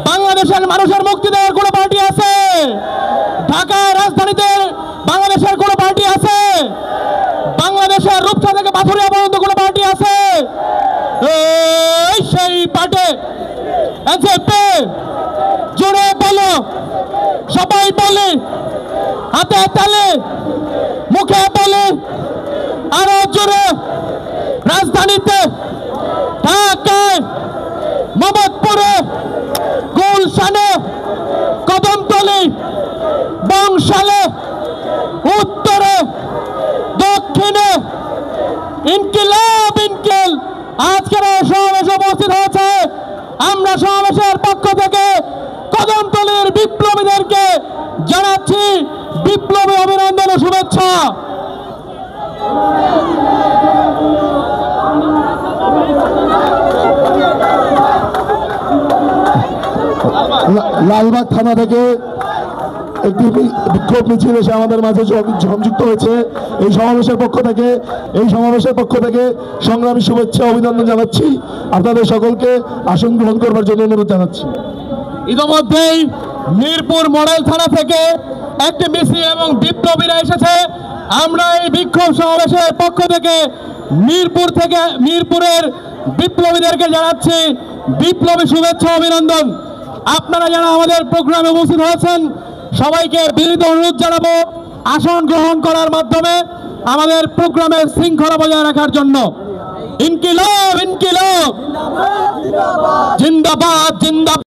বাংলাদেশের মানুষের মুক্তি দেওয়ার কোনো পার্টি আছে? ঢাকার রাজধানীতে বাংলাদেশের কোনো পার্টি আছে? বাংলাদেশের রূপসা থেকে পাথুরিয়া পর্যন্ত কোনো পার্টি আছে? সেই পার্টি এনসিপি। জোরে বলো, সবাই বলে, হাতে তালে, মুখে বলে, আরো জোরে। রাজধানীতে, ঢাকায়, মোহাম্মদপুরে, গুলশানে, কদমতলী, বংশালে, উত্তরে, দক্ষিণে, ইনকিলাব ইনকিল আজকের সমাবেশে উপস্থিত হয়েছে। আমরা সমাবেশের পক্ষ থেকে কদমতলীর বিপ্লবীদেরকে জানাচ্ছি বিপ্লবী অভিনন্দন ও শুভেচ্ছা। লালবাগ থানা থেকে একটি বিক্ষোভ মিছিল এসে আমাদের মাঝে সংযুক্ত হয়েছে। এই সমাবেশের পক্ষ থেকে সংগ্রামী শুভেচ্ছা অভিনন্দন জানাচ্ছি। আপনাদের সকলকে আসন গ্রহণ করবার জন্য অনুরোধ জানাচ্ছি। ইতিমধ্যেই মিরপুর মডেল থানা থেকে একটি মিছিল এবং বিপ্লবীরা এসেছে। আমরা এই বিক্ষোভ সমাবেশের পক্ষ থেকে মিরপুরের বিপ্লবীদেরকে জানাচ্ছি বিপ্লবী শুভেচ্ছা অভিনন্দন। আপনারা যারা আমাদের প্রোগ্রামে উপস্থিত হয়েছেন সবাইকে বিনীত অনুরোধ জানাবো আসন গ্রহণ করার মাধ্যমে আমাদের প্রোগ্রামের শৃঙ্খলা বজায় রাখার জন্য। ইনকিলাব ইনকিলাব, জিন্দাবাদ জিন্দাবাদ।